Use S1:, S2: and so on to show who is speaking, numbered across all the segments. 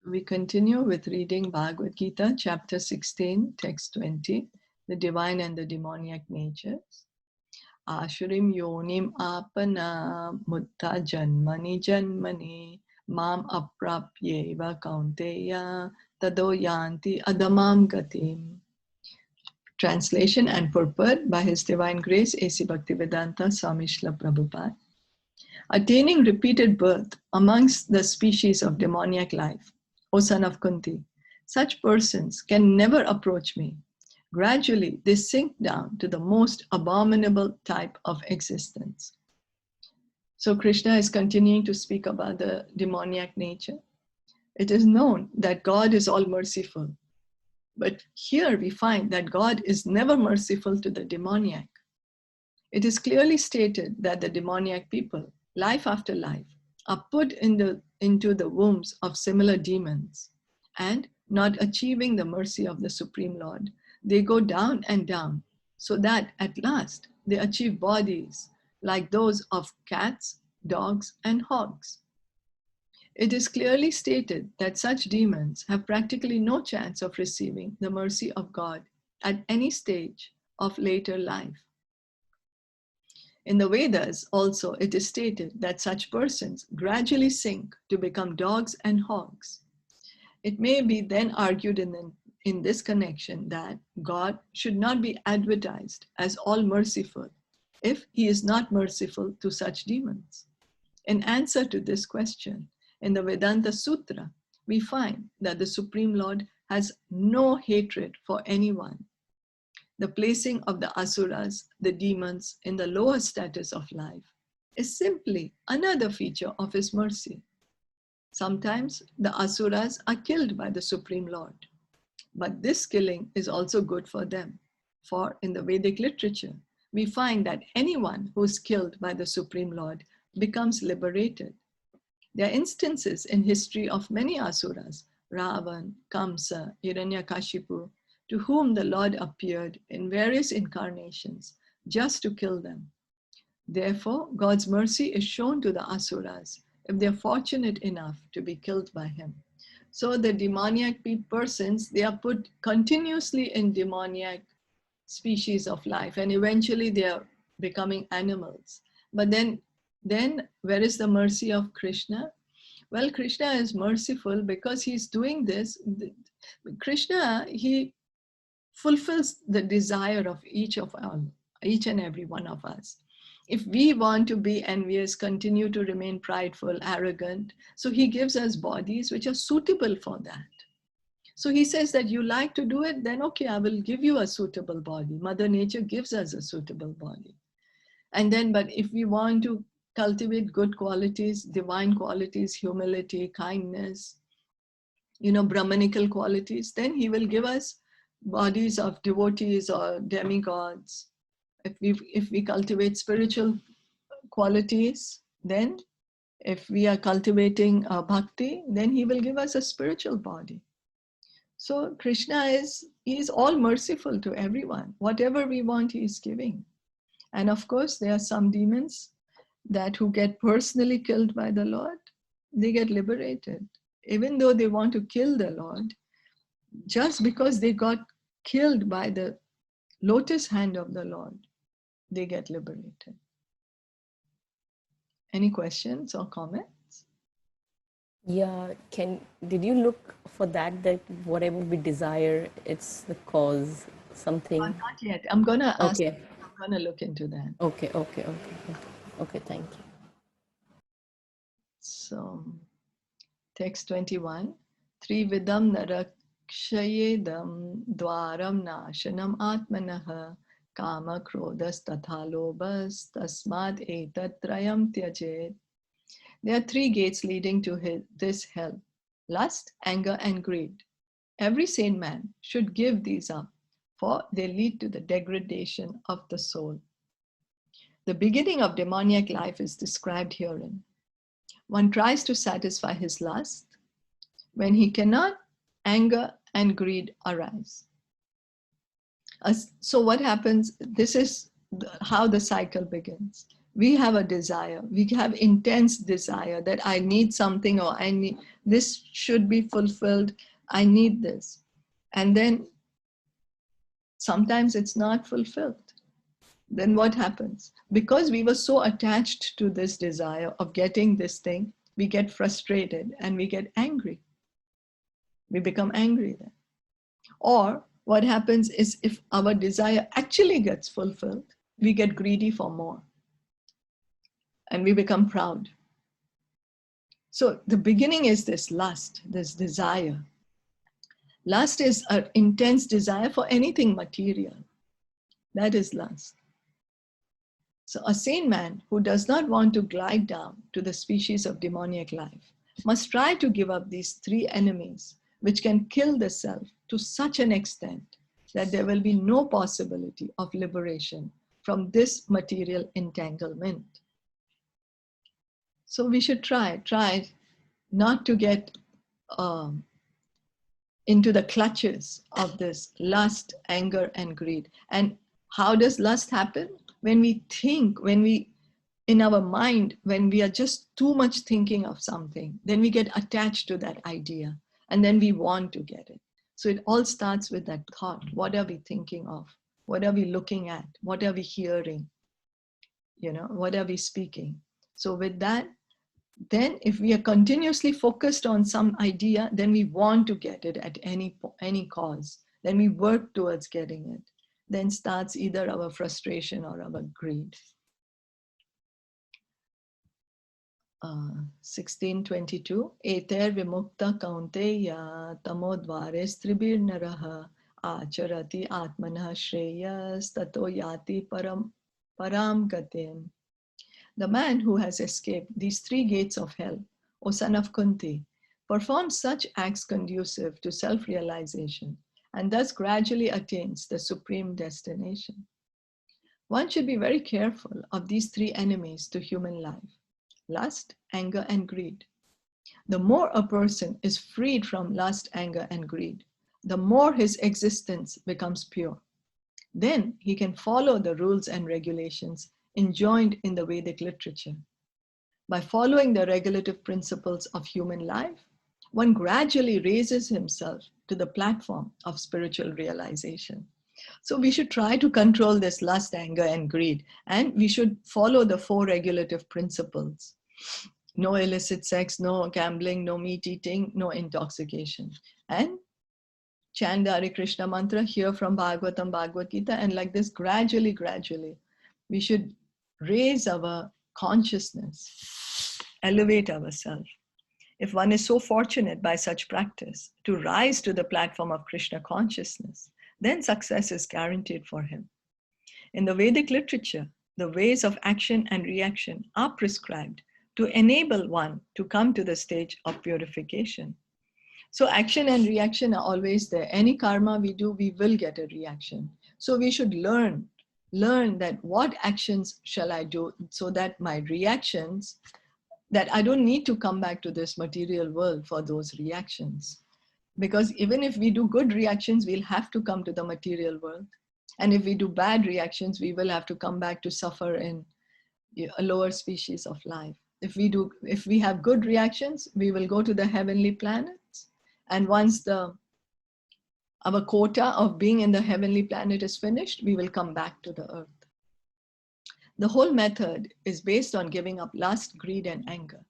S1: We continue with reading Bhagavad Gita, chapter 16, text 20, the divine and the demoniac natures. Ashurim yonim apana mutta janmani janmani mam aprapyeva kaunteya tado yanti adamam gatim. Translation and purport by His Divine Grace A.C. Bhaktivedanta Swami Srila Prabhupada. Attaining repeated birth amongst the species of demoniac life, O son of Kunti, such persons can never approach me. Gradually, they sink down to the most abominable type of existence. So Krishna is continuing to speak about the demoniac nature. It is known that God is all merciful. But here we find that God is never merciful to the demoniac. It is clearly stated that the demoniac people, life after life, are put into the wombs of similar demons, and not achieving the mercy of the Supreme Lord, they go down and down, so that at last they achieve bodies like those of cats, dogs, and hogs. It is clearly stated that such demons have practically no chance of receiving the mercy of God at any stage of later life. In the Vedas also, it is stated that such persons gradually sink to become dogs and hogs. It may be then argued in this connection that God should not be advertised as all merciful if He is not merciful to such demons. In answer to this question, in the Vedanta Sutra, we find that the Supreme Lord has no hatred for anyone. The placing of the asuras, the demons, in the lower status of life is simply another feature of His mercy. Sometimes the asuras are killed by the Supreme Lord, but this killing is also good for them. For in the Vedic literature, we find that anyone who is killed by the Supreme Lord becomes liberated. There are instances in history of many asuras, Ravan, Kamsa, Hiranyakashipu, to whom the Lord appeared in various incarnations just to kill them. Therefore, God's mercy is shown to the asuras if they are fortunate enough to be killed by Him. So the demoniac persons, they are put continuously in demoniac species of life, and eventually they are becoming animals. But then where is the mercy of Krishna? Well, Krishna is merciful because He's doing this. Krishna, He fulfills the desire of each and every one of us. If we want to be envious, continue to remain prideful, arrogant, so He gives us bodies which are suitable for that. So He says that you like to do it, then okay, I will give you a suitable body. Mother Nature gives us a suitable body. And then, but if we want to cultivate good qualities, divine qualities, humility, kindness, Brahmanical qualities, then He will give us bodies of devotees or demigods. If we cultivate spiritual qualities, then if we are cultivating bhakti, then He will give us a spiritual body. So Krishna He is all merciful to everyone. Whatever we want, He is giving. And of course, there are some demons who get personally killed by the Lord, they get liberated. Even though they want to kill the Lord, just because they got killed by the lotus hand of the Lord, they get liberated. Any questions or comments?
S2: Yeah, did you look for that whatever we desire, it's the cause, something?
S1: Not yet. I'm going to ask.
S2: Okay.
S1: I'm going to look into that.
S2: Okay, thank you.
S1: So, text 21. Trividam narakshayedam dwaram nashanam atmanaha kama krodhas tatha lobhas tasmad etat trayam tyajet. There are three gates leading to this hell: lust, anger, and greed. Every sane man should give these up, for they lead to the degradation of the soul. The beginning of demoniac life is described herein. One tries to satisfy his lust. When he cannot, anger and greed arise. So what happens? This is how the cycle begins. We have a desire. We have intense desire that I need something, or I need, this should be fulfilled. I need this. And then sometimes it's not fulfilled. Then what happens? Because we were so attached to this desire of getting this thing, we get frustrated and we get angry. We become angry then. Or what happens is, if our desire actually gets fulfilled, we get greedy for more and we become proud. So the beginning is this lust, this desire. Lust is an intense desire for anything material. That is lust. So a sane man who does not want to glide down to the species of demoniac life must try to give up these three enemies, which can kill the self to such an extent that there will be no possibility of liberation from this material entanglement. So we should try not to get into the clutches of this lust, anger, and greed. And how does lust happen? When we think, in our mind, when we are just too much thinking of something, then we get attached to that idea and then we want to get it. So it all starts with that thought. What are we thinking of? What are we looking at? What are we hearing? What are we speaking? So with that, then if we are continuously focused on some idea, then we want to get it at any cause. Then we work towards getting it. Then starts either our frustration or our greed. 1622. Eter vimukta kaunteya tamodvare stribir naraha acharati atmanah shreyas tato yati param gatim. The man who has escaped these three gates of hell, O son of Kunti, performs such acts conducive to self-realization and thus gradually attains the supreme destination. One should be very careful of these three enemies to human life: lust, anger, and greed. The more a person is freed from lust, anger, and greed, the more his existence becomes pure. Then he can follow the rules and regulations enjoined in the Vedic literature. By following the regulative principles of human life, one gradually raises himself to the platform of spiritual realization. So we should try to control this lust, anger, and greed, and we should follow the four regulative principles. No illicit sex, no gambling, no meat eating, no intoxication. And chant the Hare Krishna mantra, hear from Bhagavatam, Bhagavad Gita, and like this, gradually, we should raise our consciousness, elevate ourselves. If one is so fortunate by such practice to rise to the platform of Krishna consciousness, then success is guaranteed for him. In the Vedic literature, the ways of action and reaction are prescribed to enable one to come to the stage of purification. So action and reaction are always there. Any karma we do, we will get a reaction. So we should learn that what actions shall I do so that my reactions, that I don't need to come back to this material world for those reactions. Because even if we do good reactions, we'll have to come to the material world. And if we do bad reactions, we will have to come back to suffer in a lower species of life. If we have good reactions, we will go to the heavenly planets. And once our quota of being in the heavenly planet is finished, we will come back to the earth. The whole method is based on giving up lust, greed, and anger.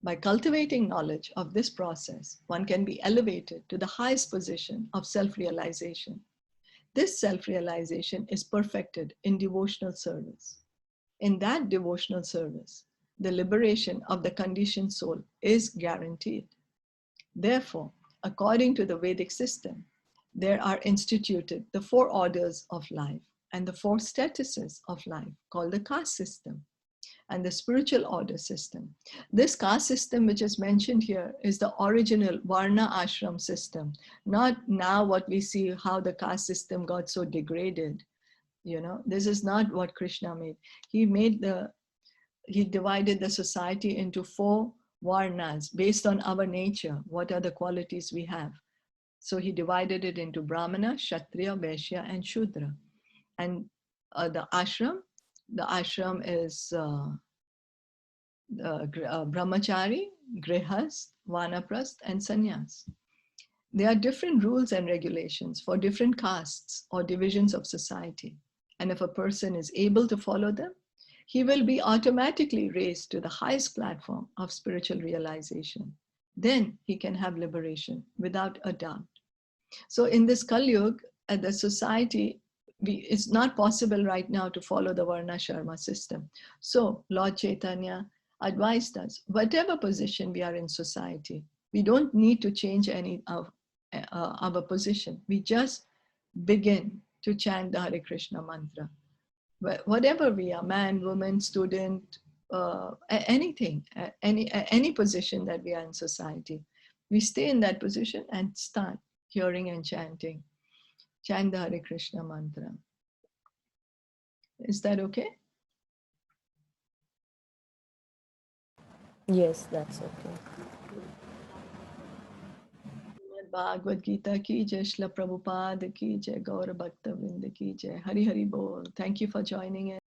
S1: By cultivating knowledge of this process, one can be elevated to the highest position of self-realization. This self-realization is perfected in devotional service. In that devotional service, the liberation of the conditioned soul is guaranteed. Therefore, according to the Vedic system, there are instituted the four orders of life and the four statuses of life called the caste system and the spiritual order system. This caste system which is mentioned here is the original Varna ashram system, not now what we see how the caste system got so degraded. This is not what Krishna made. He divided the society into four varnas based on our nature. What are the qualities we have? So he divided it into Brahmana, Kshatriya, Vaishya, and Shudra. And the ashram The ashram is brahmachari, grihast, vanaprast, and sannyas. There are different rules and regulations for different castes or divisions of society. And if a person is able to follow them, he will be automatically raised to the highest platform of spiritual realization. Then he can have liberation without a doubt. So in this Kali Yuga, the society, it's not possible right now to follow the Varna Sharma system. So Lord Chaitanya advised us, whatever position we are in society, we don't need to change any of our position. We just begin to chant the Hare Krishna mantra. Whatever we are, man, woman, student, anything, any position that we are in society, we stay in that position and start hearing and chanting. Chant the Hare Krishna mantra. Is that okay?
S2: Yes, that's okay.
S1: Bhagavad Gita ki jai, Srila Prabhupada ki jai, Gaura Bhakta Vrinda ki jai. Hari Hari Bol. Thank you for joining in.